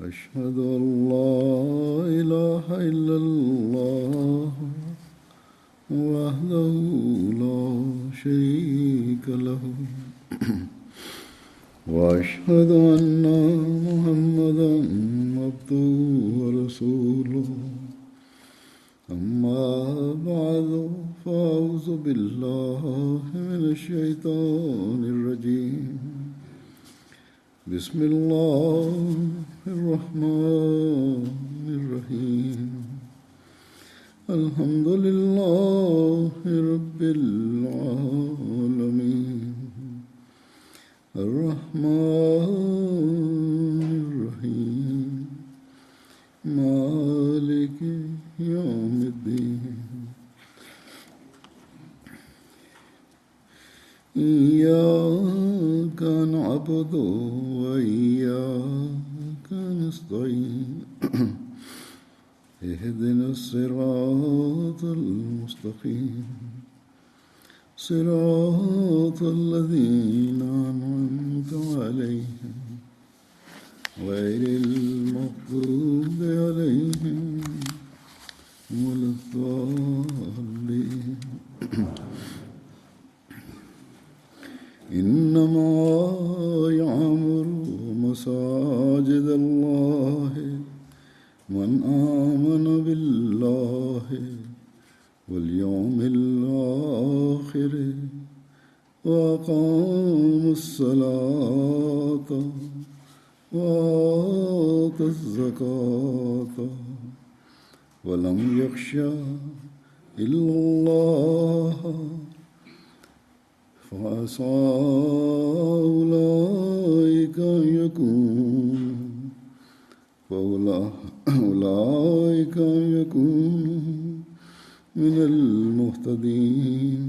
أشهد أن لا إله إلا الله وحده لا شريك له وأشهد أن محمدا عبده ورسوله أما بعد فأعوذ بالله من الشيطان الرجيم بسم الله الرحمن الرحيم الحمد لله رب العالمين الرحمن الرحيم مالك يوم الدين إياك نعبد وإياك نستعين اهدنا الصراط المستقيم صراط الذين أنعمت عليهم غير المغضوب عليهم ولا الضالين إنما يعمر مساجد الله من آمن بالله واليوم الآخر وأقام الصلاة وآتى الزكاة ولم يخشى إلا الله فعسى أولئك أن يكونوا من المهتدين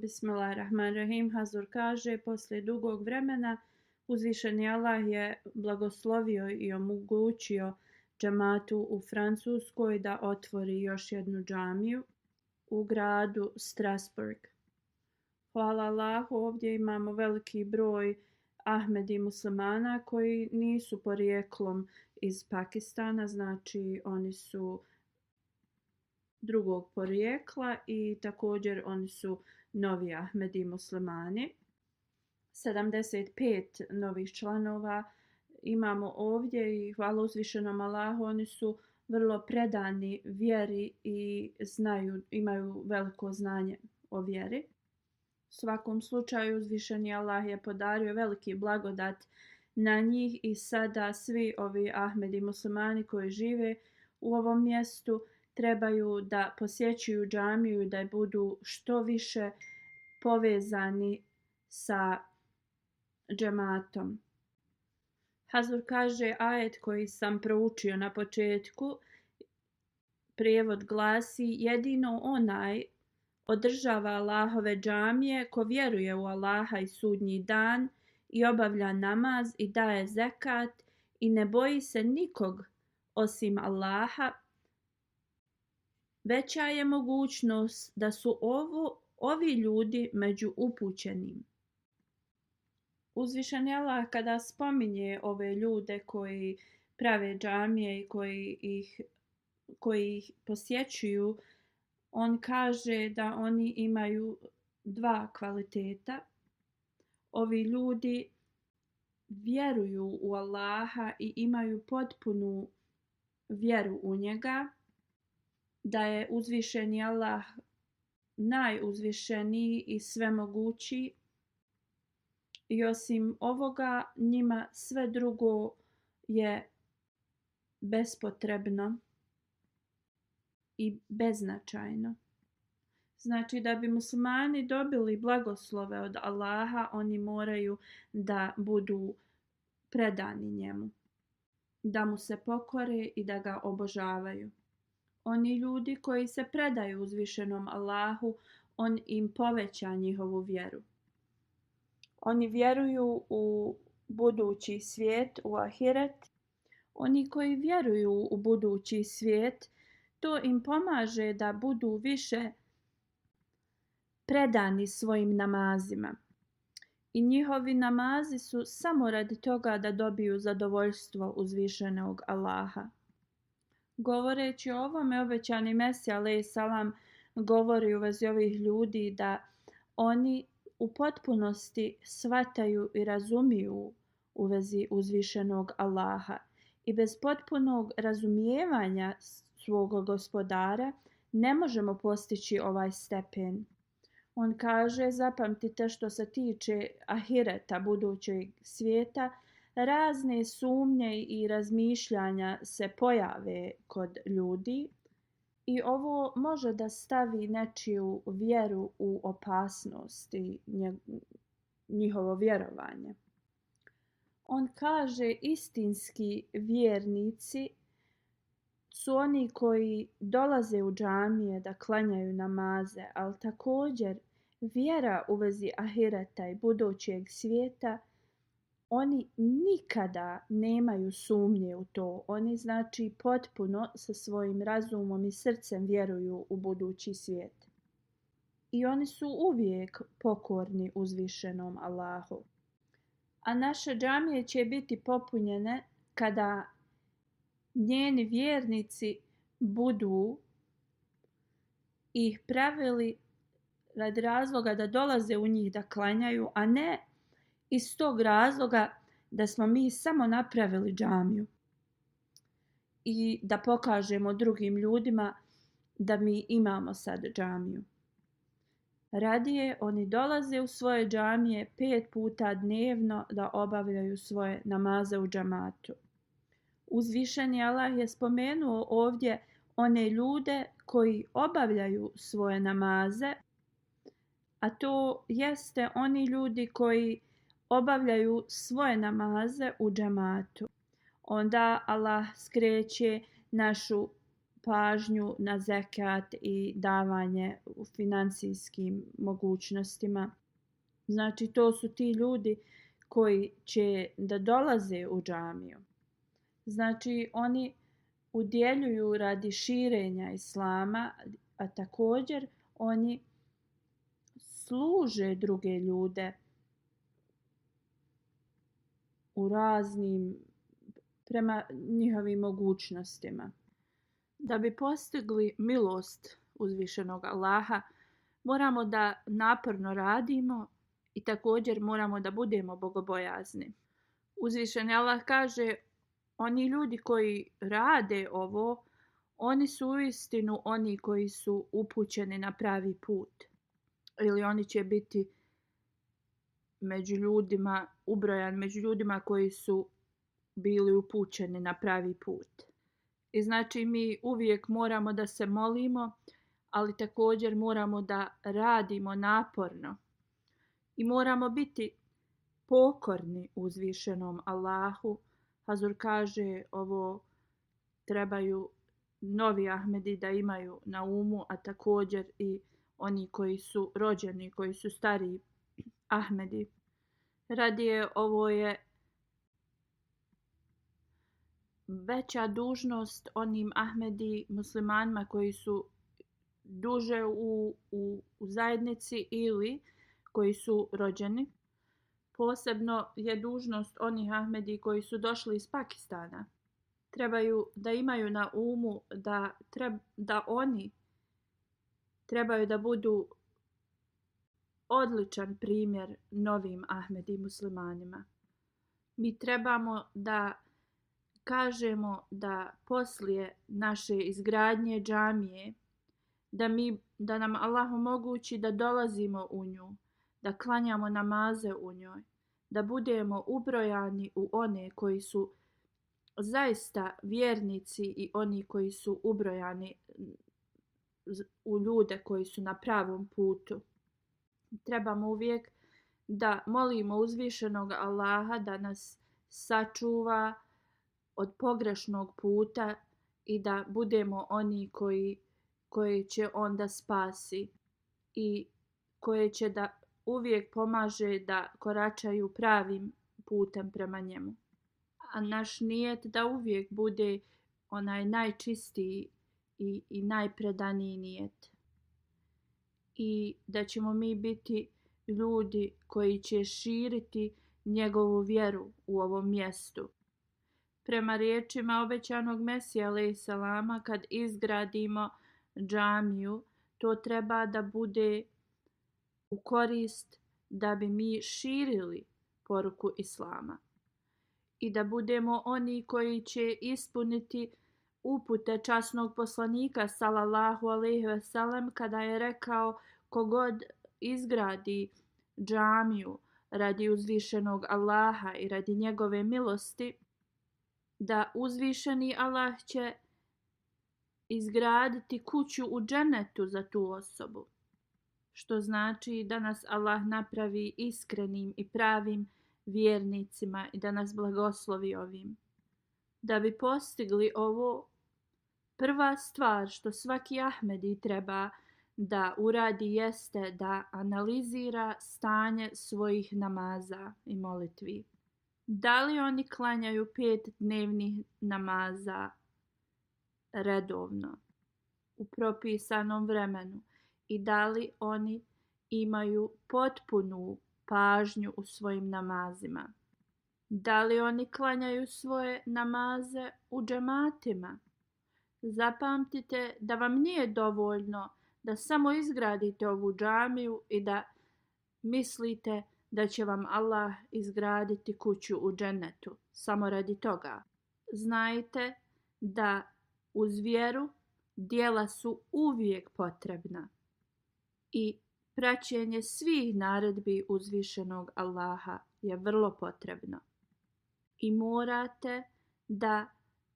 Bismillahirrahmanirrahim. Hazur kaže, poslije dugog vremena uzvišeni Allah je blagoslovio i omogućio džamatu u Francuskoj da otvori još jednu džamiju u gradu Strasbourg. Hvala Allahu, ovdje imamo veliki broj Ahmedi muslimana koji nisu porijeklom iz Pakistana, znači oni su drugog porijekla i također oni su novi Ahmedi muslimani. 75 novih članova imamo ovdje i hvala uzvišenom Allahu, oni su vrlo predani vjeri i imaju veliko znanje o vjeri. U svakom slučaju uzvišeni Allah je podario veliki blagodat na njih i sada svi ovi Ahmedi muslimani koji žive u ovom mjestu trebaju da posjećuju džamiju i da budu što više povezani sa džematom. Hazur kaže, ajet koji sam proučio na početku, prijevod glasi: jedino onaj održava Allahove džamije ko vjeruje u Allaha i sudnji dan i obavlja namaz i daje zekat i ne boji se nikog osim Allaha, veća je mogućnost da su ovi ljudi među upućenim. Uzvišeni Allah kada spominje ove ljude koji prave džamije i koji ih posjećuju, on kaže da oni imaju dva kvaliteta. Ovi ljudi vjeruju u Allaha i imaju potpunu vjeru u njega, da je uzvišeni Allah najuzvišeniji i svemogući i osim ovoga njima sve drugo je bespotrebno i beznačajno. Znači da bi muslimani dobili blagoslove od Allaha, oni moraju da budu predani njemu, da mu se pokore i da ga obožavaju. Oni ljudi koji se predaju uzvišenom Allahu, on im poveća njihovu vjeru. Oni vjeruju u budući svijet, u ahiret. Oni koji vjeruju u budući svijet To im pomaže da budu više predani svojim namazima. I njihovi namazi su samo radi toga da dobiju zadovoljstvo uzvišenog Allaha. Govoreći o ovome, obećani Mesija a.s. govori u vezi ovih ljudi da oni u potpunosti shvataju i razumiju u vezi uzvišenog Allaha. I bez potpunog razumijevanja svog gospodara ne možemo postići ovaj stepen. On kaže, zapamtite, što se tiče ahireta, budućeg svijeta, razne sumnje i razmišljanja se pojave kod ljudi i ovo može da stavi nečiju vjeru u opasnost i njihovo vjerovanje. On kaže, istinski vjernici su oni koji dolaze u džamije da klanjaju namaze, ali također vjera u vezi ahireta i budućeg svijeta, oni nikada nemaju sumnje u to. Oni znači potpuno sa svojim razumom i srcem vjeruju u budući svijet. I oni su uvijek pokorni uzvišenom Allahu. A naše džamije će biti popunjene kada njeni vjernici budu ih pravili radi razloga da dolaze u njih da klanjaju, a ne iz tog razloga da smo mi samo napravili džamiju i da pokažemo drugim ljudima da mi imamo sad džamiju. Radije oni dolaze u svoje džamije 5 puta dnevno da obavljaju svoje namaze u džamatu. Uzvišeni Allah je spomenuo ovdje one ljude koji obavljaju svoje namaze, a to jeste oni ljudi koji obavljaju svoje namaze u džamatu. Onda Allah skreće našu pažnju na zekat i davanje u financijskim mogućnostima. Znači, to su ti ljudi koji će da dolaze u džamiju. Znači, oni udjeljuju radi širenja islama, a također oni služe druge ljude u raznim, prema njihovim mogućnostima. Da bi postigli milost uzvišenog Allaha, moramo da naporno radimo i također moramo da budemo bogobojazni. Uzvišeni Allah kaže, oni ljudi koji rade ovo, oni su uistinu oni koji su upućeni na pravi put. Ili oni će biti među ljudima, ubrojan među ljudima koji su bili upućeni na pravi put. I znači mi uvijek moramo da se molimo, ali također moramo da radimo naporno. I moramo biti pokorni uzvišenom Allahu. Hazur kaže, ovo trebaju novi Ahmedi da imaju na umu, a također i oni koji su rođeni, koji su stariji Ahmedi. Radije ovo je veća dužnost onim Ahmedi muslimanima koji su duže u zajednici ili koji su rođeni. Posebno je dužnost onih Ahmedi koji su došli iz Pakistana. Trebaju da imaju na umu da oni trebaju da budu odličan primjer novim Ahmedi muslimanima. Mi trebamo da kažemo da poslije naše izgradnje džamije, da nam Allah omogući da dolazimo u nju, da klanjamo namaze u njoj, da budemo ubrojani u one koji su zaista vjernici i oni koji su ubrojani u ljude koji su na pravom putu. Trebamo uvijek da molimo uzvišenog Allaha da nas sačuva od pogrešnog puta i da budemo oni koji će onda spasi i koje će da uvijek pomaže da koračaju pravim putem prema njemu. A naš nijet da uvijek bude onaj najčistiji i najpredaniji nijet. I da ćemo mi biti ljudi koji će širiti njegovu vjeru u ovom mjestu. Prema riječima obećanog Mesija a.s. kad izgradimo džamiju, to treba da bude u korist da bi mi širili poruku Islama i da budemo oni koji će ispuniti upute časnog poslanika sallallahu alejhi ve sellem kada je rekao kogod izgradi džamiju radi uzvišenog Allaha i radi njegove milosti, da uzvišeni Allah će izgraditi kuću u džennetu za tu osobu. Što znači da nas Allah napravi iskrenim i pravim vjernicima i da nas blagoslovi ovim. Da bi postigli ovo, prva stvar što svaki Ahmedi treba da uradi jeste da analizira stanje svojih namaza i molitvi. Da li oni klanjaju 5 dnevnih namaza redovno u propisanom vremenu i da li oni imaju potpunu pažnju u svojim namazima. Da li oni klanjaju svoje namaze u džematima. Zapamtite da vam nije dovoljno da samo izgradite ovu džamiju i da mislite da će vam Allah izgraditi kuću u džennetu samo radi toga. Znajte da uz vjeru djela su uvijek potrebna i praćenje svih naredbi uzvišenog Allaha je vrlo potrebno. I morate da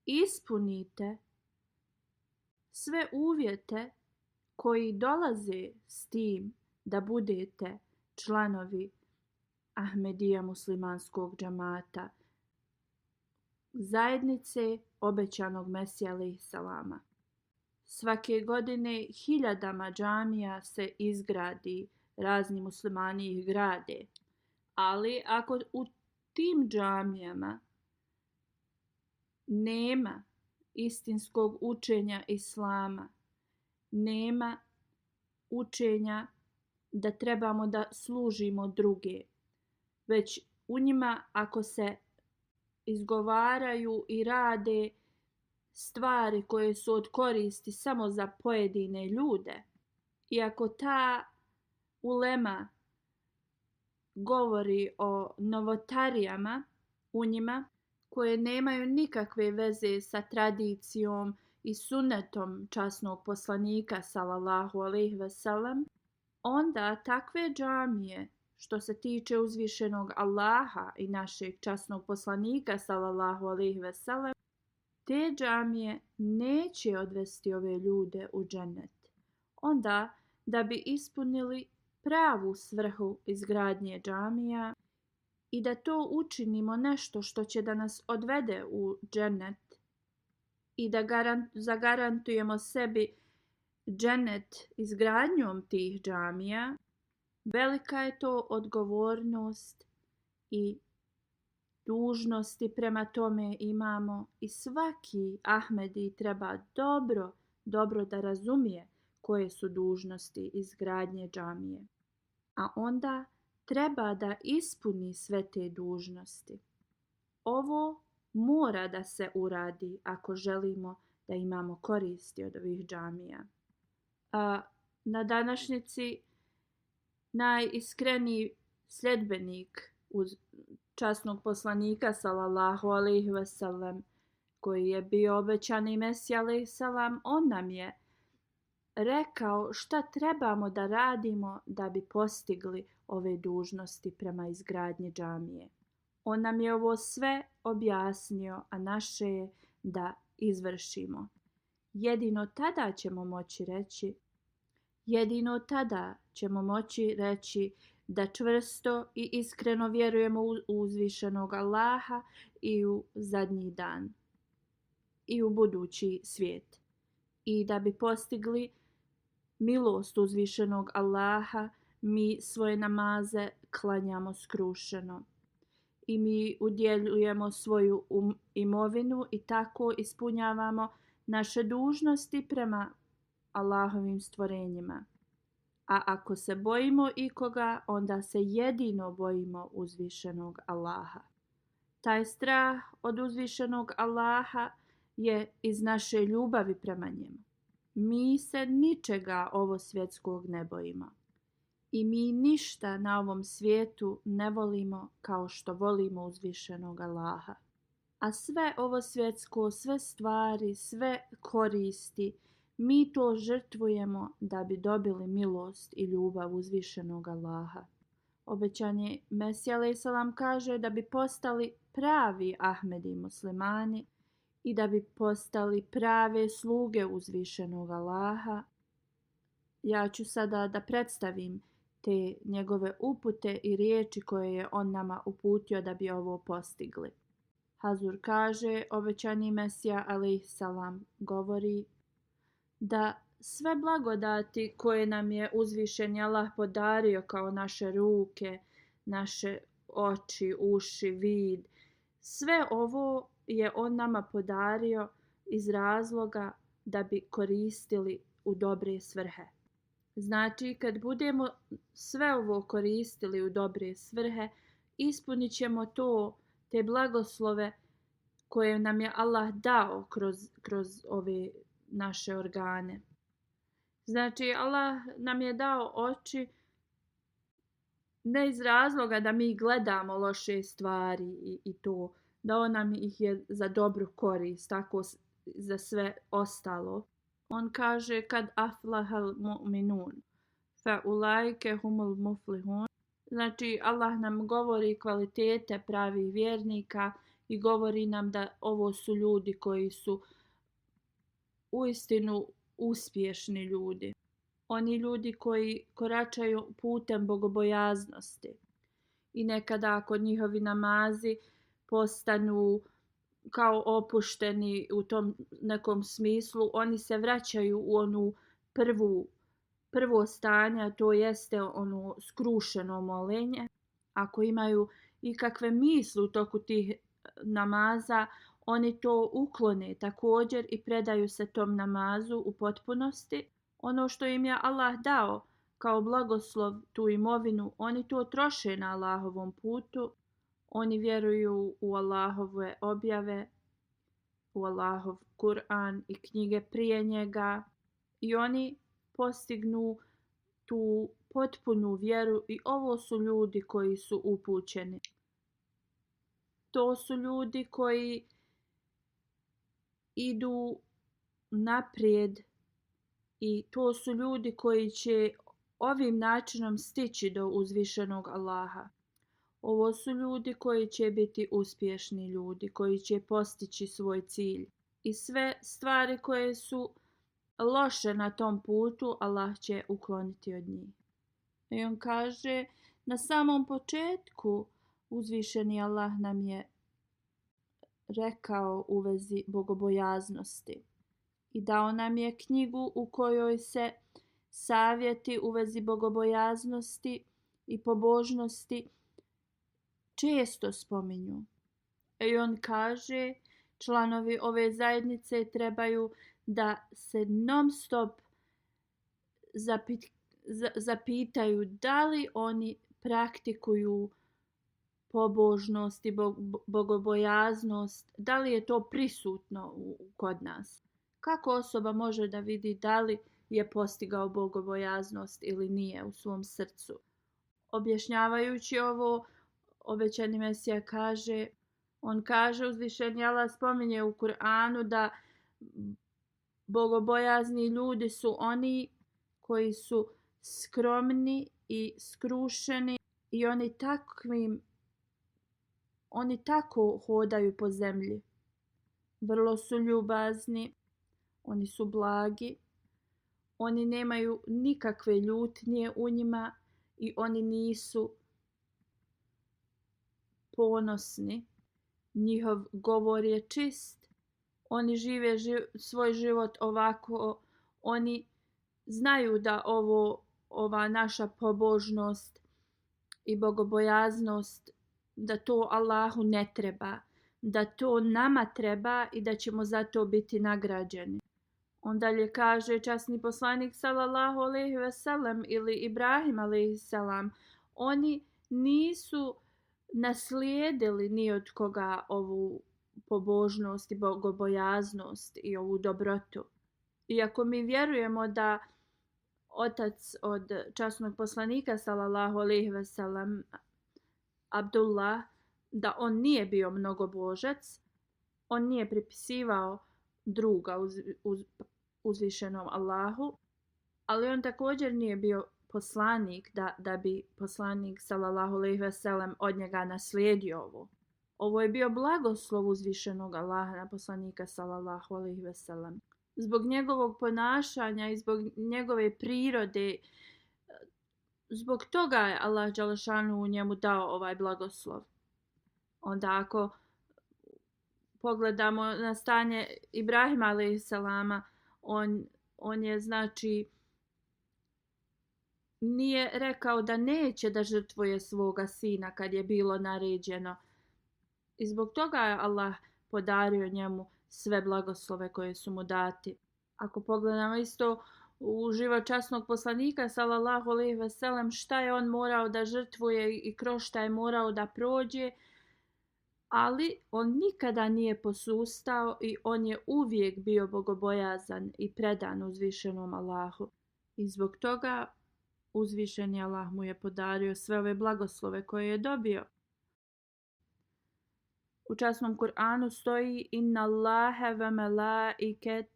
ispunite sve uvjete koji dolaze s tim da budete članovi Ahmedija muslimanskog džamata, zajednice obećanog Mesija a.s. Svake godine hiljadama džamija se izgradi, razni muslimani ih grade. Ali ako u tim džamijama nema istinskog učenja Islama, nema učenja da trebamo da služimo druge, već u njima ako se izgovaraju i rade stvari koje su od koristi samo za pojedine ljude, i ako ta ulema govori o novotarijama u njima koje nemaju nikakve veze sa tradicijom i sunnetom časnog poslanika sallallahu alejhi ve sellem, onda takve džamije što se tiče uzvišenog Allaha i našeg časnog poslanika sallallahu alejhi ve sellem, te džamije neće odvesti ove ljude u džennet. Onda da bi ispunili pravu svrhu izgradnje džamija i da to učinimo nešto što će da nas odvede u džennet i da zagarantujemo sebi džennet izgradnjom tih džamija, velika je to odgovornost i dužnosti prema tome imamo i svaki Ahmedi treba dobro da razumije koje su dužnosti izgradnje džamije. A onda treba da ispuni sve te dužnosti. Ovo mora da se uradi ako želimo da imamo koristi od ovih džamija. Na današnjici najiskreniji sljedbenik uz časnog poslanika sallallahu alejhi ve sellem, koji je bio obećani Mesija alejhi salam, on nam je rekao šta trebamo da radimo da bi postigli ove dužnosti prema izgradnji džamije. On nam je ovo sve objasnio, a naše je da izvršimo. Jedino tada ćemo moći reći da čvrsto i iskreno vjerujemo u uzvišenog Allaha i u zadnji dan i u budući svijet. I da bi postigli milost uzvišenog Allaha, mi svoje namaze klanjamo skrušeno. I mi udjeljujemo svoju imovinu i tako ispunjavamo naše dužnosti prema Allahovim stvorenjima. A ako se bojimo ikoga, onda se jedino bojimo uzvišenog Allaha. Taj strah od uzvišenog Allaha je iz naše ljubavi prema njemu. Mi se ničega ovo svjetskog ne bojimo. I mi ništa na ovom svijetu ne volimo kao što volimo uzvišenog Allaha. A sve ovo svjetsko, sve stvari, sve koristi, mi to žrtvujemo da bi dobili milost i ljubav uzvišenog Allaha. Obećani Mesija a.s. kaže da bi postali pravi Ahmedi muslimani i da bi postali prave sluge uzvišenog Allaha. Ja ću sada da predstavim te njegove upute i riječi koje je on nama uputio da bi ovo postigli. Hazur kaže, obećani Mesija a.s. govori da sve blagodati koje nam je uzvišeni Allah podario kao naše ruke, naše oči, uši, vid, sve ovo je on nama podario iz razloga da bi koristili u dobre svrhe. Znači, kad budemo sve ovo koristili u dobre svrhe, ispunit ćemo te blagoslove koje nam je Allah dao kroz ove naše organe. Znači, Allah nam je dao oči ne iz razloga da mi gledamo loše stvari i to, da on nam ih je za dobru korist, tako za sve ostalo. On kaže kad aflahal mu'minun fa ulaike humul muflihun. Znači, Allah nam govori kvalitete pravih vjernika i govori nam da ovo su ljudi koji su uistinu uspješni ljudi. Oni ljudi koji koračaju putem bogobojaznosti. I nekada ako njihovi namazi postanu kao opušteni u tom nekom smislu, oni se vraćaju u onu prvo stanje, a to jeste ono skrušeno molenje. Ako imaju ikakve misli u toku tih namaza, oni to uklone također i predaju se tom namazu u potpunosti. Ono što im je Allah dao kao blagoslov, tu imovinu, oni to troše na Allahovom putu. Oni vjeruju u Allahove objave, u Allahov Kur'an i knjige prije njega i oni postignu tu potpunu vjeru i ovo su ljudi koji su upućeni. To su ljudi koji idu naprijed i to su ljudi koji će ovim načinom stići do uzvišenog Allaha. Ovo su ljudi koji će biti uspješni ljudi, koji će postići svoj cilj. I sve stvari koje su loše na tom putu, Allah će ukloniti od njih. I on kaže, na samom početku uzvišeni Allah nam je rekao u vezi bogobojaznosti. I dao nam je knjigu u kojoj se savjeti u vezi bogobojaznosti i pobožnosti često spominju. I on kaže, članovi ove zajednice trebaju da se non stop zapitaju da li oni praktikuju pobožnost i bogobojaznost, da li je to prisutno kod nas. Kako osoba može da vidi da li je postigao bogobojaznost ili nije u svom srcu? Objašnjavajući ovo, obećani Mesija kaže, on kaže, uzvišeni Allah spominje u Kur'anu da bogobojazni ljudi su oni koji su skromni i skrušeni i oni tako hodaju po zemlji. Vrlo su ljubazni, oni su blagi, oni nemaju nikakve ljutnje u njima i oni nisu ponosni. Njihov govor je čist, oni žive svoj život ovako, oni znaju da ova naša pobožnost i bogobojaznost, da to Allahu ne treba, da to nama treba i da ćemo za to biti nagrađeni. On dalje kaže časni poslanik sallallahu alejhi ve sellem ili Ibrahim alejhi selam, oni nisu naslijedili ni od koga ovu pobožnost i bogobojaznost i ovu dobrotu. Iako mi vjerujemo da otac od časnog poslanika sallallahu alejhi ve sellem Abdullah, da on nije bio mnogobožac, on nije pripisivao druga uzvišenom Allahu, ali on također nije bio poslanik da bi poslanik sallallahu alejhi ve sellem od njega naslijedio ovo. Ovo je bio blagoslov uzvišenog Allaha na poslanika sallallahu alejhi ve sellem. Zbog njegovog ponašanja i zbog njegove prirode, zbog toga je Allah dželešanu u njemu dao ovaj blagoslov. Onda ako pogledamo na stanje Ibrahima alejhi selama, on je znači nije rekao da neće da žrtvuje svoga sina kad je bilo naređeno. I zbog toga je Allah podario njemu sve blagoslove koje su mu dati. Ako pogledamo isto u život časnog poslanika sallallahu alejhi ve sellem, šta je on morao da žrtvuje i kroz šta je morao da prođe, ali on nikada nije posustao i on je uvijek bio bogobojazan i predan uzvišenom Allahu. I zbog toga uzvišeni Allah mu je podario sve ove blagoslove koje je dobio. U časnom Kur'anu stoji inna Allahe ve melaiketehu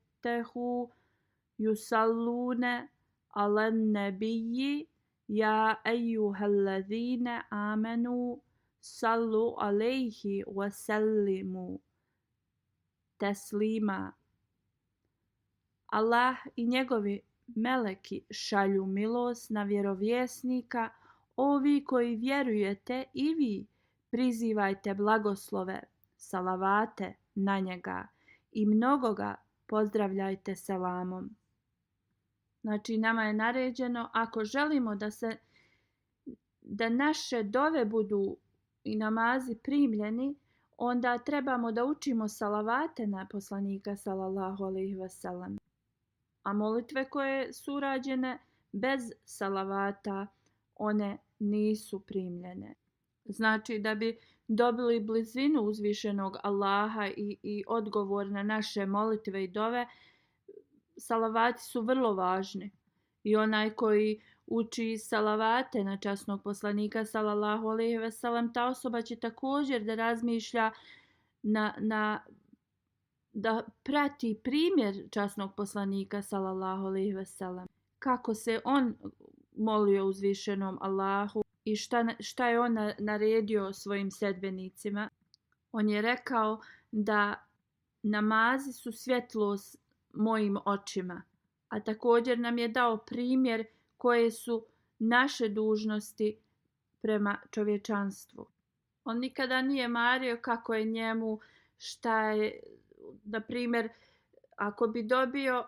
yusallune alen nebiyyi ja ejuhellezine amenu sallu alejhi wa sallimu teslima. Allah i njegovi meleki šalju milost na vjerovjesnika, ovi koji vjerujete i vi prizivajte blagoslove, salavate na njega i mnogo ga pozdravljajte selamom. Znači nama je naređeno, ako želimo da naše dove budu i namazi primljeni, onda trebamo da učimo salavate na poslanika sallallahu alejhi ve sellem. A molitve koje su urađene bez salavata, one nisu primljene. Znači da bi dobili blizinu uzvišenog Allaha i odgovor na naše molitve i dove, salavati su vrlo važni. I onaj koji uči salavate na časnog poslanika sallallahu alejhi ve sellem, ta osoba će također da razmišlja da prati primjer časnog poslanika sallallahu alejhi ve sellem. Kako se on molio uzvišenom Allahu i šta je on naredio svojim sedbenicima. On je rekao da namazi su svjetlost mojim očima, a također nam je dao primjer koje su naše dužnosti prema čovječanstvu. On nikada nije mario kako je njemu, šta je, na primjer, ako bi dobio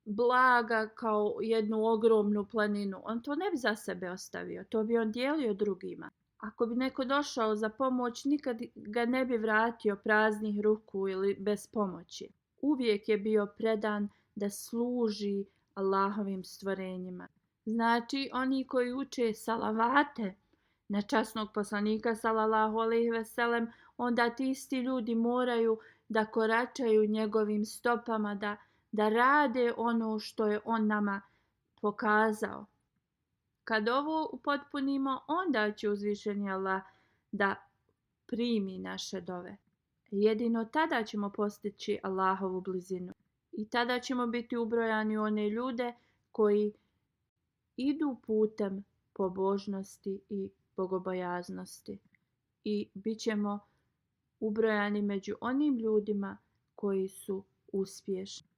blaga kao jednu ogromnu planinu, on to ne bi za sebe ostavio, to bi on dijelio drugima. Ako bi neko došao za pomoć, nikad ga ne bi vratio praznih ruku ili bez pomoći. Uvijek je bio predan da služi Allahovim stvorenjima. Znači, oni koji uče salavate na časnog poslanika sallallahu alejhi ve sellem, onda ti isti ljudi moraju da koračaju njegovim stopama, da rade ono što je on nama pokazao. Kad ovo upotpunimo, onda će uzvišeni Allah da primi naše dove. Jedino tada ćemo postići Allahovu blizinu. I tada ćemo biti ubrojani u one ljude koji idu putem pobožnosti i bogobojaznosti. I bit ćemo ubrojani među onim ljudima koji su uspješni.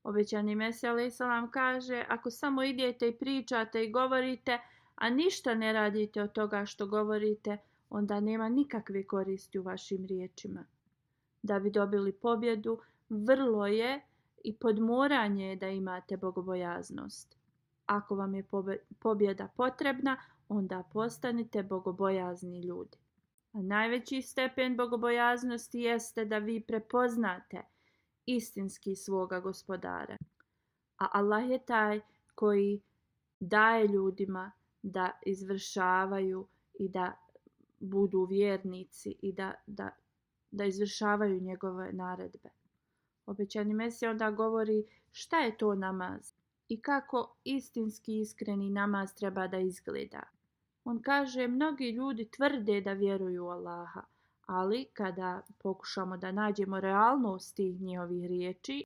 Obećani Mesija alejhi selam kaže, ako samo idete i pričate i govorite, a ništa ne radite od toga što govorite, onda nema nikakve koristi u vašim riječima. Da bi dobili pobjedu, vrlo je i podmoranje je da imate bogobojaznost. Ako vam je pobjeda potrebna, onda postanite bogobojazni ljudi. A najveći stepen bogobojaznosti jeste da vi prepoznate istinski svoga gospodara. A Allah je taj koji daje ljudima da izvršavaju i da budu vjernici i da izvršavaju njegove naredbe. Obećani Mesija onda govori šta je to namaz i kako istinski iskreni namaz treba da izgleda. On kaže, mnogi ljudi tvrde da vjeruju u Allaha, ali kada pokušamo da nađemo realnost tih njihovih riječi,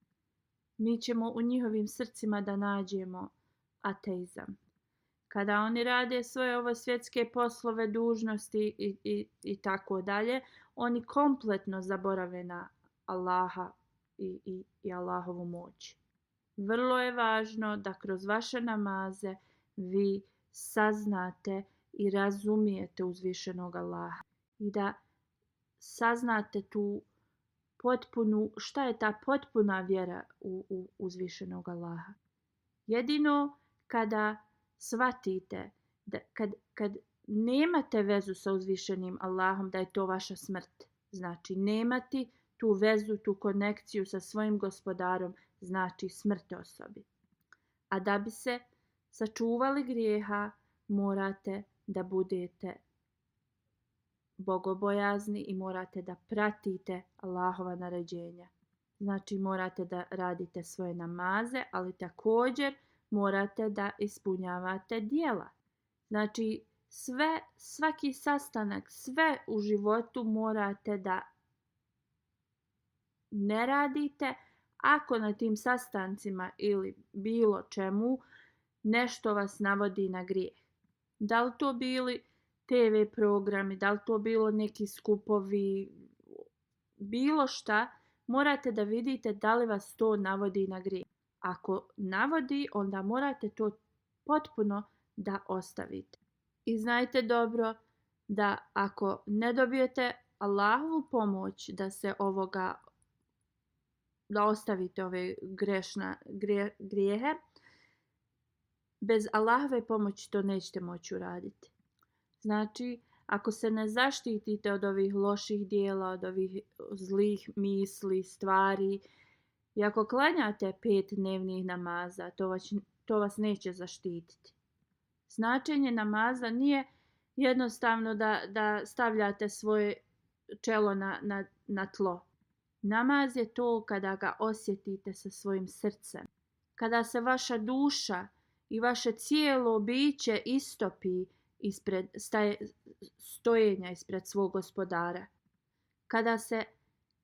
mi ćemo u njihovim srcima da nađemo ateizam. Kada oni rade svoje ovo svjetske poslove, dužnosti i tako dalje, oni kompletno zaborave na Allaha i Allahovu moć. Vrlo je važno da kroz vaše namaze vi saznate i razumijete uzvišenog Allaha i da saznate tu potpunu, šta je ta potpuna vjera u uzvišenog Allaha. Jedino kada shvatite da kad nemate vezu sa uzvišenim Allahom, da je to vaša smrt. Znači nemati tu vezu, tu konekciju sa svojim gospodarom znači smrt osobi. A da bi se sačuvali grijeha, morate da budete bogobojazni i morate da pratite Allahova naređenja. Znači morate da radite svoje namaze, ali također morate da ispunjavate djela. Znači svaki sastanak, sve u životu morate da ne radite ako na tim sastancima ili bilo čemu nešto vas navodi na grijeh. Da li to bili TV programi, da li to bilo neki skupovi, bilo šta, morate da vidite da li vas to navodi na grijeh. Ako navodi, onda morate to potpuno da ostavite. I znajte dobro da ako ne dobijete Allahovu pomoć da ostavite ove grijehe, bez Allahove pomoći to nećete moći uraditi. Znači, ako se ne zaštitite od ovih loših dijela, od ovih zlih misli, stvari, i ako klanjate 5 dnevnih namaza, to vas neće zaštititi. Značenje namaza nije jednostavno da stavljate svoje čelo na tlo. Namaz je to kada ga osjetite sa svojim srcem. Kada se vaša duša i vaše cijelo biće istopi stojenja ispred svog gospodara. Kada se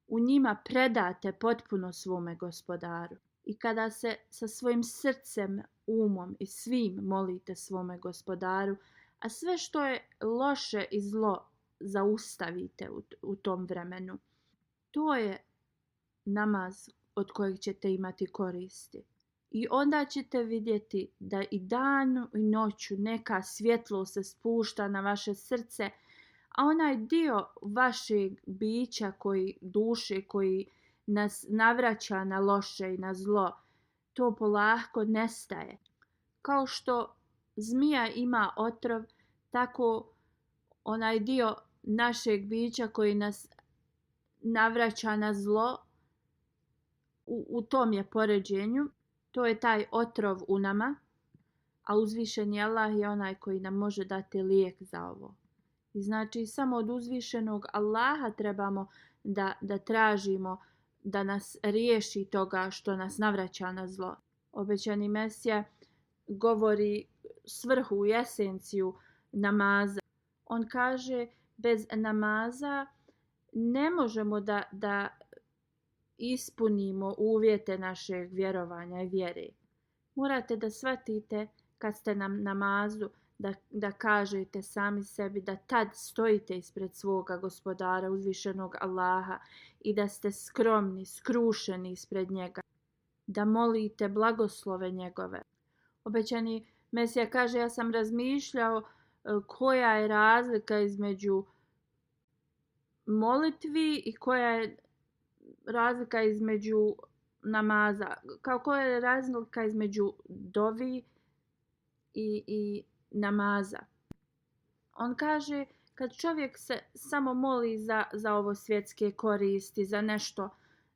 u njima predate potpuno svome gospodaru. I kada se sa svojim srcem, umom i svim molite svome gospodaru, a sve što je loše i zlo zaustavite u tom vremenu. To je namaz od kojeg ćete imati koristi. I onda ćete vidjeti da i danu i noću neka svjetlost se spušta na vaše srce, a onaj dio vašeg bića, duše koji nas navraća na loše i na zlo, to polako nestaje. Kao što zmija ima otrov, tako onaj dio našeg bića koji nas navraća na zlo, u tom je poređenju, to je taj otrov u nama, a uzvišeni Allah je onaj koji nam može dati lijek za ovo. I znači samo od uzvišenog Allaha trebamo da tražimo da nas riješi toga što nas navraća na zlo. Obećani Mesija govori svrhu i esenciju namaza. On kaže, bez namaza ne možemo da ispunimo uvjete našeg vjerovanja i vjere. Morate da shvatite kad ste na namazu da kažete sami sebi da tad stojite ispred svoga gospodara, uzvišenog Allaha, i da ste skromni, skrušeni ispred njega, da molite blagoslove njegove. Obećani Mesija kaže, ja sam razmišljao koja je razlika između molitvi i koja je razlika između namaza. Koja je razlika između dovi i namaza. On kaže, kad čovjek se samo moli za ovo svjetske koristi, za nešto,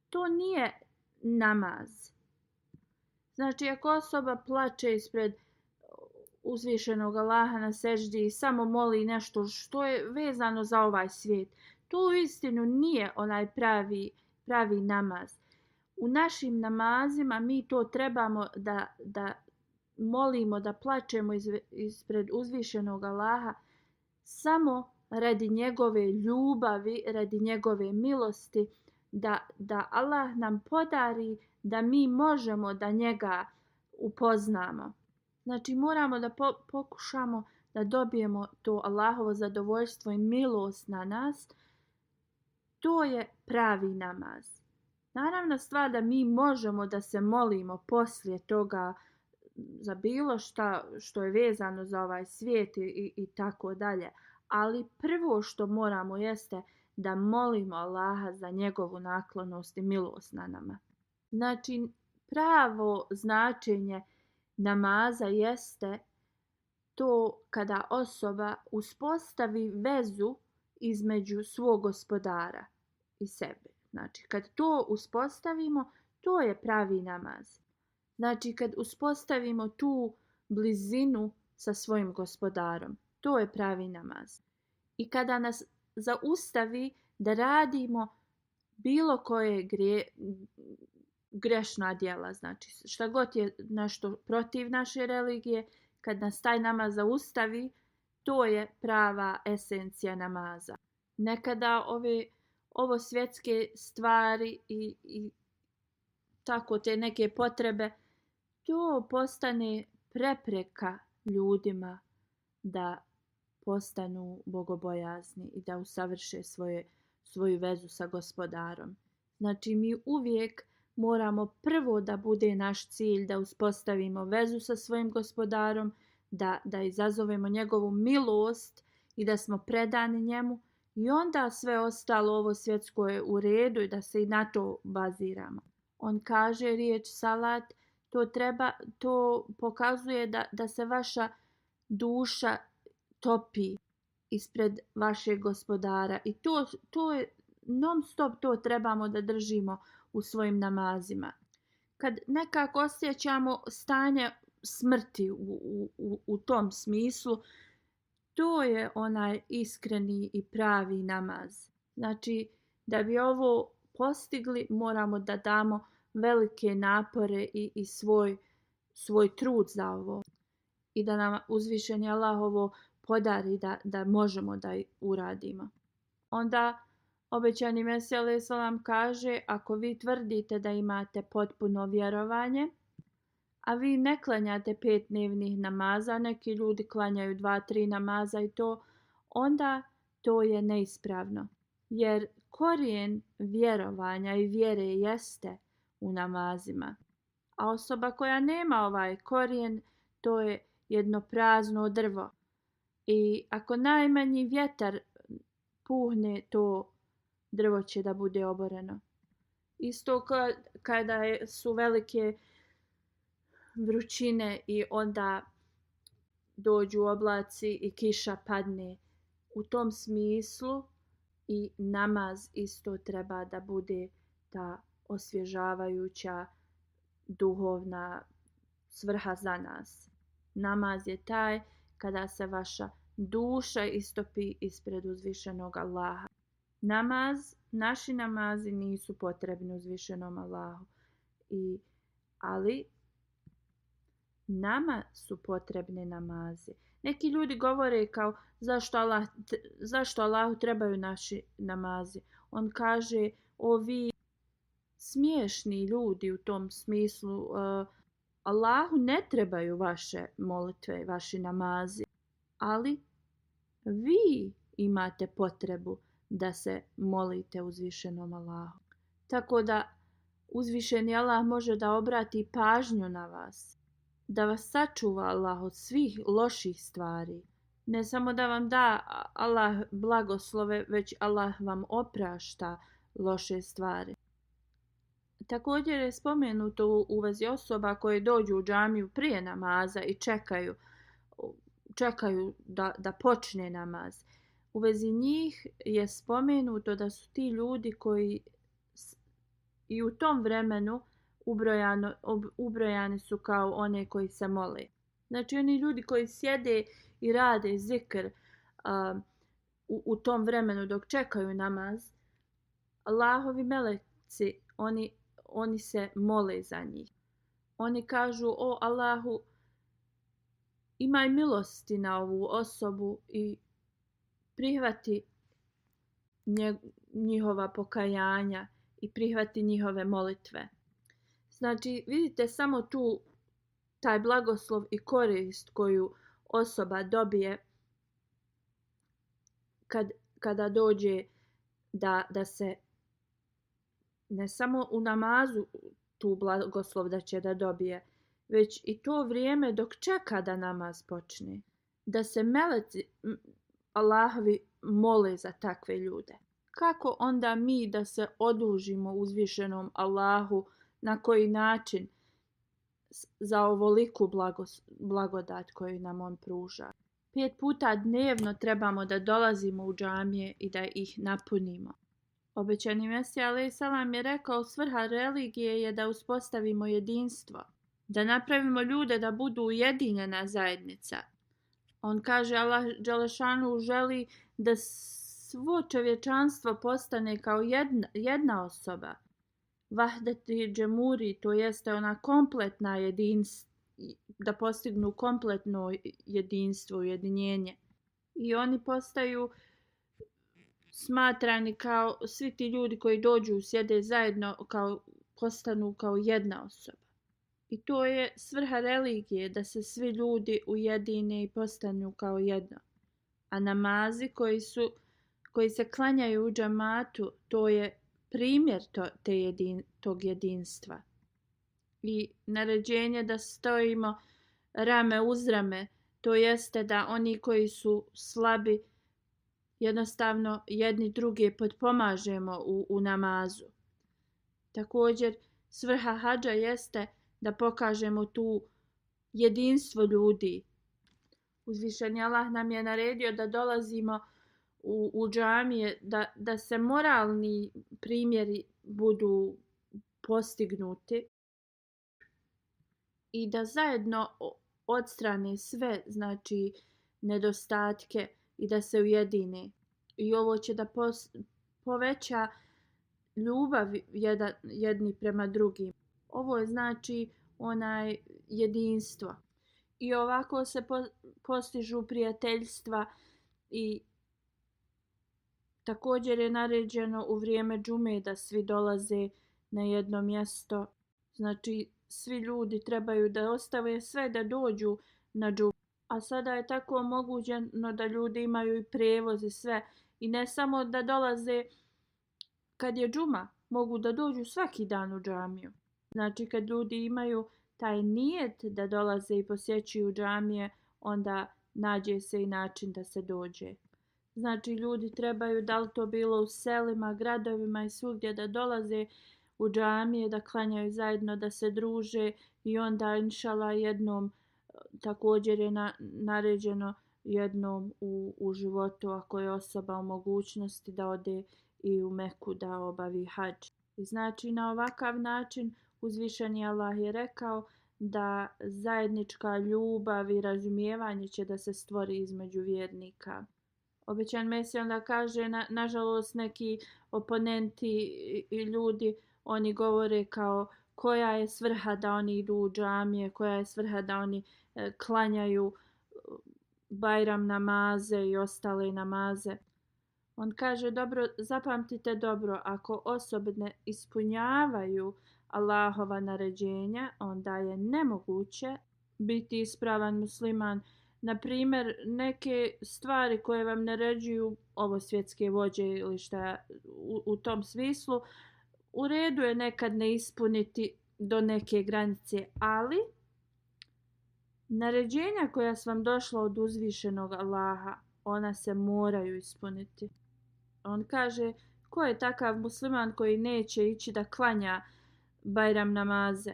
to nije namaz. Znači, ako osoba plače ispred uzvišenog Allaha na seždi i samo moli nešto što je vezano za ovaj svijet, to uistinu nije onaj pravi namaz. U našim namazima mi to trebamo da molimo, da plačemo ispred uzvišenog Allaha samo radi njegove ljubavi, radi njegove milosti, da Allah nam podari da mi možemo da njega upoznamo. Znači moramo da pokušamo da dobijemo to Allahovo zadovoljstvo i milost na nas. To je pravi namaz. Naravna stvar da mi možemo da se molimo poslije toga za bilo šta što je vezano za ovaj svijet i tako dalje. Ali prvo što moramo jeste da molimo Allaha za njegovu naklonost i milost na nama. Znači pravo značenje namaza jeste to kada osoba uspostavi vezu između svog gospodara i sebe. Znači kad to uspostavimo, to je pravi namaz. Znači kad uspostavimo tu blizinu sa svojim gospodarom, to je pravi namaz. I kada nas zaustavi da radimo bilo koje grešna djela, znači šta god je nešto protiv naše religije, kad nas taj namaz zaustavi, to je prava esencija namaza. Nekada ovo svjetske stvari i tako te neke potrebe, to postane prepreka ljudima da postanu bogobojazni i da usavrše svoju vezu sa gospodarom. Znači mi uvijek moramo prvo da bude naš cilj da uspostavimo vezu sa svojim gospodarom, da izazovemo njegovu milost i da smo predani njemu i onda sve ostalo ovo svjetsko je u redu i da se i na to baziramo. On kaže riječ salat, to pokazuje da se vaša duša topi ispred vašeg gospodara i to je non stop, to trebamo da držimo u svojim namazima. Kad nekako osjećamo stanje smrti u tom smislu, to je onaj iskreni i pravi namaz. Znači da bi ovo postigli moramo da damo velike napore i svoj trud za ovo i da nam uzvišeni Allah ovo podari da možemo da uradimo. Onda obećani Mesija alejhi selam kaže, ako vi tvrdite da imate potpuno vjerovanje, a vi ne klanjate 5 dnevnih namaza, neki ljudi klanjaju 2-3 namaza i to, onda to je neispravno. Jer korijen vjerovanja i vjere jeste u namazima. A osoba koja nema ovaj korijen, to je jedno prazno drvo. I ako najmanji vjetar puhne, to drvo će da bude oboreno. Isto kada su velike vrućine i onda dođu oblaci i kiša padne. U tom smislu i namaz isto treba da bude ta osvježavajuća duhovna svrha za nas. Namaz je taj kada se vaša duša istopi ispred uzvišenog Allaha. Naši namazi nisu potrebni uzvišenom Allahu. Ali nama su potrebni namazi. Neki ljudi govore kao zašto Allahu trebaju naši namazi. On kaže, ovi smiješni ljudi u tom smislu, Allahu ne trebaju vaše molitve, vaši namazi, ali vi imate potrebu da se molite uzvišenom Allahu. Tako da uzvišeni Allah može da obrati pažnju na vas, da vas sačuva Allah od svih loših stvari. Ne samo da vam da Allah blagoslove, već Allah vam oprašta loše stvari. Također je spomenuto u vezi osoba koje dođu u džamiju prije namaza i čekaju da počne namaz. U vezi njih je spomenuto da su ti ljudi koji i u tom vremenu ubrojani su kao one koji se mole. Znači oni ljudi koji sjede i rade zikr u tom vremenu dok čekaju namaz, Allahovi meleci, oni se mole za njih. Oni kažu: o Allahu, imaj milosti na ovu osobu i prihvati njihova pokajanja i prihvati njihove molitve. Znači, vidite samo tu taj blagoslov i korist koju osoba dobije kada dođe da se ne samo u namazu tu blagoslov da će da dobije, već i to vrijeme dok čeka da namaz počne. Da se meleci Allahovi mole za takve ljude. Kako onda mi da se odužimo uzvišenom Allahu, na koji način, za ovoliku blagodat koju nam on pruža? 5 puta dnevno trebamo da dolazimo u džamije i da ih napunimo. Obećani Mesija a.s. je rekao: svrha religije je da uspostavimo jedinstvo, da napravimo ljude da budu ujedinjena zajednica. On kaže, Allah dželešanu želi da svo čovječanstvo postane kao jedna osoba. Vahdeti džemuri, to jeste ona kompletna jedinstvo, da postignu kompletno jedinstvo, ujedinjenje. I oni postaju smatrani kao, svi ti ljudi koji dođu, sjede zajedno, postanu kao jedna osoba. I to je svrha religije, da se svi ljudi ujedine i postanu kao jedno. A namazi koji se klanjaju u džamatu, to je primjer tog jedinstva. I naređenje da stojimo rame uz rame, to jeste da oni koji su slabi jednostavno jedni druge potpomažemo u namazu. Također, svrha hadža jeste da pokažemo tu jedinstvo ljudi. Uzvišeni Allah nam je naredio da dolazimo u džamije, da se moralni primjeri budu postignuti i da zajedno odstrane sve, znači, nedostatke i da se ujedine. I ovo će da poveća ljubav jedni prema drugim. Ovo je znači jedinstvo. I ovako se postižu prijateljstva i također je naređeno u vrijeme džume da svi dolaze na jedno mjesto. Znači, svi ljudi trebaju da ostave sve da dođu na džumu. A sada je tako omogućeno da ljudi imaju i prijevoz i sve. I ne samo da dolaze kad je džuma, mogu da dođu svaki dan u džamiju. Znači, kad ljudi imaju taj nijet da dolaze i posjećuju džamije, onda nađe se i način da se dođe. Znači, ljudi trebaju, da li to bilo u selima, gradovima i svugdje, da dolaze u džamije, da klanjaju zajedno, da se druže i onda, inšala, jednom, također je naređeno jednom u životu, ako je osoba u mogućnosti, da ode i u Meku da obavi hadž. I znači, na ovakav način uzvišeni Allah je rekao da zajednička ljubav i razumijevanje će da se stvori između vjernika. Obećan Mesija onda kaže, nažalost, neki oponenti i ljudi, oni govore kao koja je svrha da oni idu u džamije, koja je svrha da oni klanjaju Bajram namaze i ostale namaze. On kaže, dobro, zapamtite dobro, ako osobe ne ispunjavaju Allahova naređenja, onda je nemoguće biti ispravan musliman. Na primjer, neke stvari koje vam naređuju ovo svjetske vođe ili šta u tom smislu, u redu je nekad ne ispuniti do neke granice, ali naređenja koja su vam došla od uzvišenog Allaha, ona se moraju ispuniti. On kaže, ko je takav musliman koji neće ići da klanja Bajram namaze?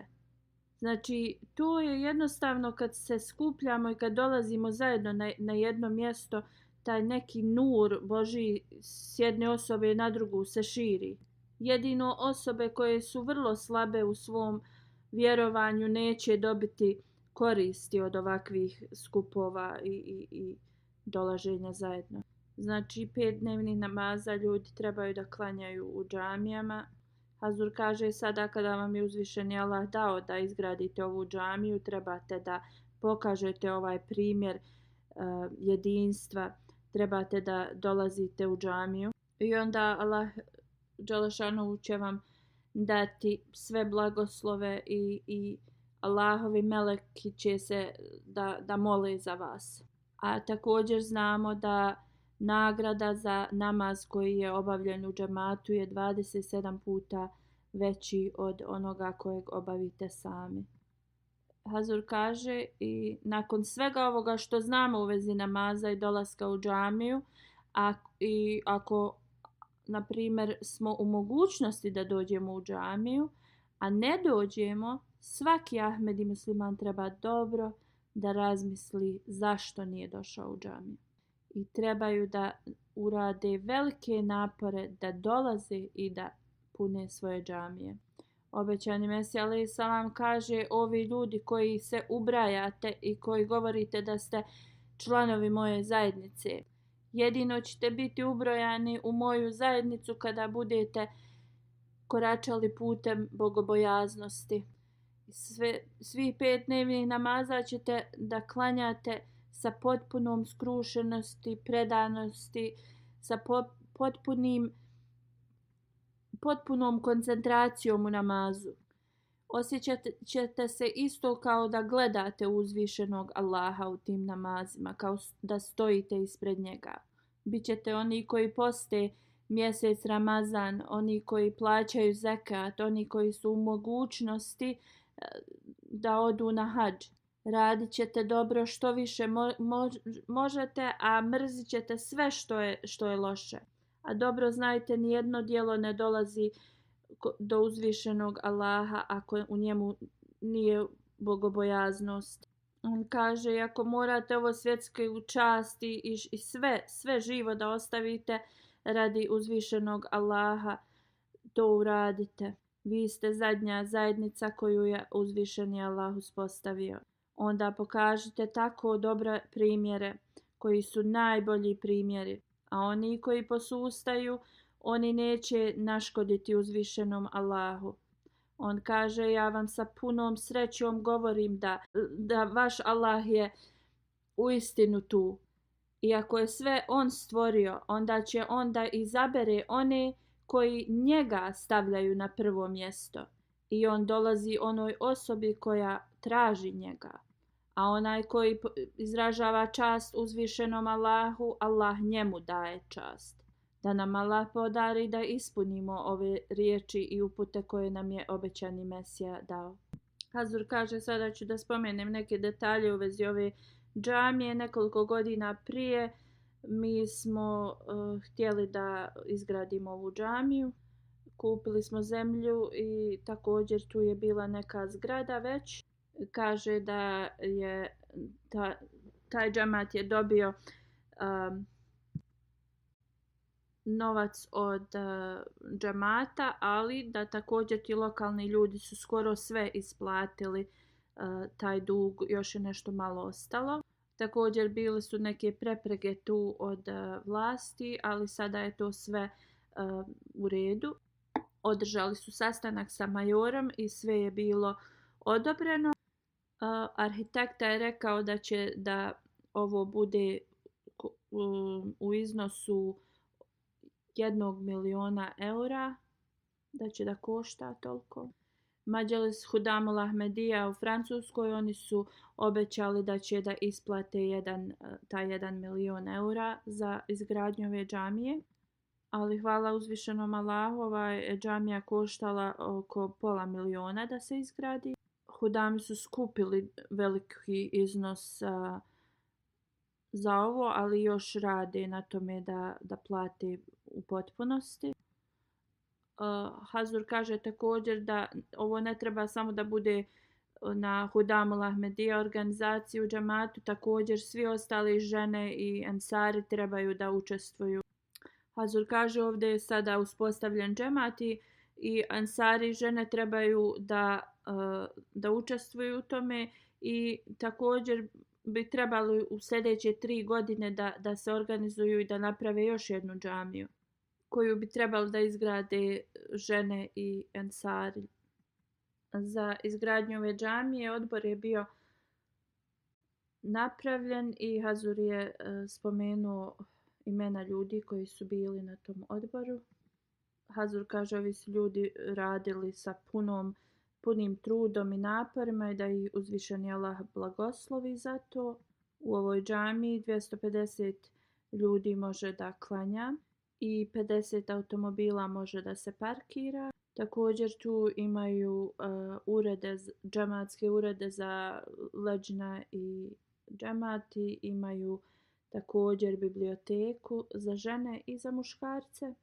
Znači, to je jednostavno kad se skupljamo i kad dolazimo zajedno na jedno mjesto, taj neki nur Božji s jedne osobe na drugu se širi. Jedino osobe koje su vrlo slabe u svom vjerovanju neće dobiti koristi od ovakvih skupova i dolaženja zajedno. Znači 5 dnevnih namaza ljudi trebaju da klanjaju u džamijama. Hazur kaže sada kada vam je uzvišeni Allah dao da izgradite ovu džamiju, trebate da pokažete ovaj primjer jedinstva, trebate da dolazite u džamiju i onda Allah dželešanu će vam dati sve blagoslove i Allahovi meleki će se da mole za vas. A također znamo da nagrada za namaz koji je obavljen u džematu je 27 puta veći od onoga kojeg obavite sami. Hazur kaže i nakon svega ovoga što znamo u vezi namaza i dolaska u džamiju, i ako na primjer smo u mogućnosti da dođemo u džamiju, a ne dođemo, svaki Ahmed i musliman treba dobro da razmisli zašto nije došao u džamiju. I trebaju da urade velike napore da dolaze i da pune svoje džamije. Obećani Mesija alejhi selam kaže: ovi ljudi koji se ubrajate i koji govorite da ste članovi moje zajednice, jedino ćete biti ubrojani u moju zajednicu kada budete koračali putem bogobojaznosti. Svih 5 dnevnih namaza ćete da klanjate sa potpunom skrušenosti, predanosti, sa potpunom koncentracijom u namazu. Osjećat ćete se isto kao da gledate uzvišenog Allaha u tim namazima, kao da stojite ispred njega. Bićete oni koji poste mjesec Ramazan, oni koji plaćaju zekat, oni koji su u mogućnosti da odu na hadž. Radit ćete dobro što više možete, a mrzit ćete sve što je loše. A dobro znajte, nijedno djelo ne dolazi do uzvišenog Allaha ako u njemu nije bogobojaznost. On kaže, ako morate ovo svjetske časti i sve živo da ostavite radi uzvišenog Allaha, to uradite. Vi ste zadnja zajednica koju je uzvišeni Allah uspostavio. Onda pokažite tako dobre primjere koji su najbolji primjeri. A oni koji posustaju, oni neće naškoditi uzvišenom Allahu. On kaže, ja vam sa punom srećom govorim da vaš Allah je uistinu tu. I ako je sve on stvorio, onda će on da izabere one koji njega stavljaju na prvo mjesto. I on dolazi onoj osobi koja traži njega. A onaj koji izražava čast uzvišenom Allahu, Allah njemu daje čast. Da nam Allah podari da ispunimo ove riječi i upute koje nam je obećani Mesija dao. Hazur kaže, sada ću da spomenem neke detalje u vezi ove džamije. Nekoliko godina prije mi smo htjeli da izgradimo ovu džamiju. Kupili smo zemlju i također tu je bila neka zgrada već. Kaže da je taj džemat je dobio novac od džemata, ali da također ti lokalni ljudi su skoro sve isplatili taj dug, još je nešto malo ostalo. Također bile su neke prepreke tu od vlasti, ali sada je to sve u redu. Održali su sastanak sa majorom i sve je bilo odobreno. Arhitekta je rekao da će da ovo bude u iznosu 1 miliona eura, da će da košta toliko. Mađelis Hudamul Ahmedija u Francuskoj, oni su obećali da će da isplate taj 1 milion eura za izgradnju ove džamije. Ali hvala uzvišenom Allahu, ova džamija koštala oko pola miliona da se izgradi. Hudami su skupili veliki iznos za ovo, ali još rade na tome da plate u potpunosti. Hazur kaže također da ovo ne treba samo da bude na Hudamul Ahmedija organizaciju u džamatu, također svi ostali žene i ensari trebaju da učestvuju. Hazur kaže ovdje je sada uspostavljen džemat i ensari žene trebaju da učestvuju u tome i također bi trebalo u sljedeće 3 godine da se organizuju i da naprave još jednu džamiju koju bi trebalo da izgrade žene i ensari. Za izgradnju ove džamije odbor je bio napravljen i Hazur je spomenuo imena ljudi koji su bili na tom odboru. Hazur kaže ovi su ljudi radili sa punim trudom i naporima i da ih uzvišeni Allah blagoslovi za to. U ovoj džamiji 250 ljudi može da klanja i 50 automobila može da se parkira. Također tu imaju džematske urede za leđna i džemati, imaju također biblioteku za žene i za muškarce.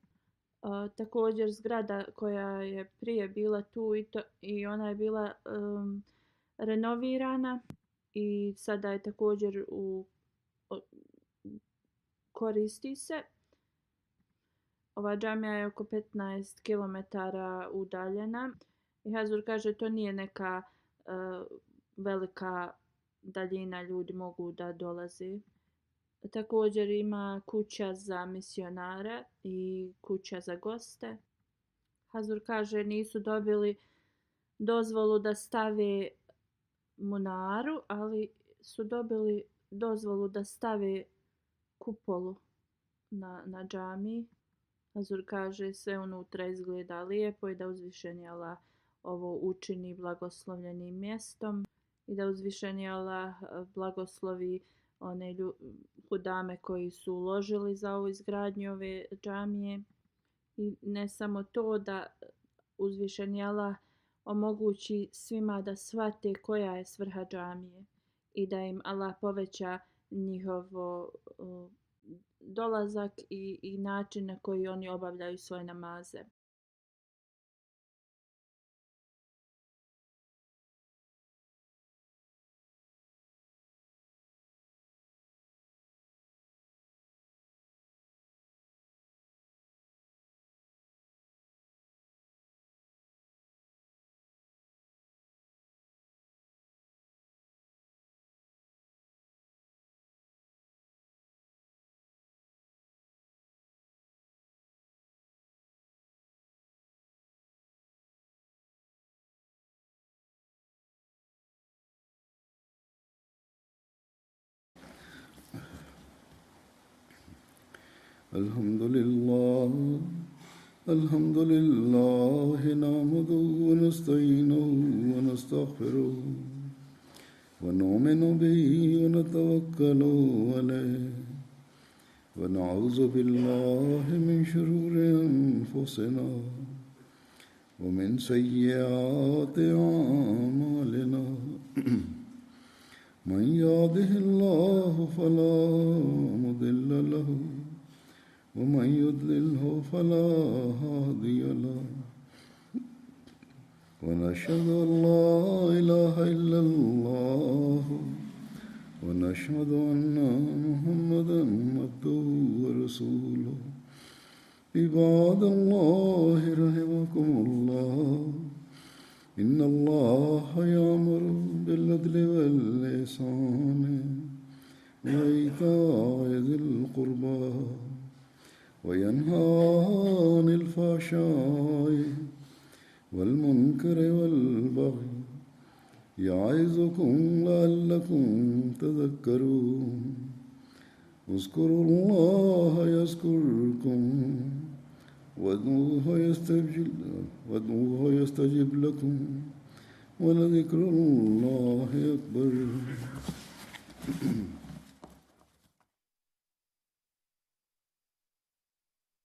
Također zgrada koja je prije bila tu i ona je bila renovirana i sada je također koristi se. Ova džamija je oko 15 km udaljena i Hazur kaže to nije neka velika daljina, ljudi mogu da dolaze. Također ima kuća za misionare i kuća za goste. Hazur kaže nisu dobili dozvolu da stave munaru, ali su dobili dozvolu da stave kupolu na džamiji. Hazur kaže sve unutra izgleda lijepo i da uzvišeni Allah ovo učini blagoslovljenim mjestom i da uzvišeni Allah blagoslovi one hudame koji su uložili za ovu izgradnju ove džamije. I ne samo to, da uzvišeni Allah omogući svima da shvate koja je svrha džamije i da im Allah poveća njihovo dolazak i način na koji oni obavljaju svoje namaze. الحمد لله نحمده ونستعينه ونستغفره ونؤمن به ونتوكل عليه ونعوذ بالله من شرور أنفسنا ومن سيئات أعمالنا من يهده الله فلا مضل له ومن يضلله فلا هادي له ونشهد أن لا إله إلا الله ونشهد أن محمدا عبده ورسوله عباد الله رحمكم الله إن الله يأمر بالعدل والإحسان وإيتاء ذي القربى وينهى عن الفحشاء والمنكر والبغي يعظكم لعلكم تذكرون اذكروا الله يذكركم وادعوه يستجب لكم ولذكر الله أكبر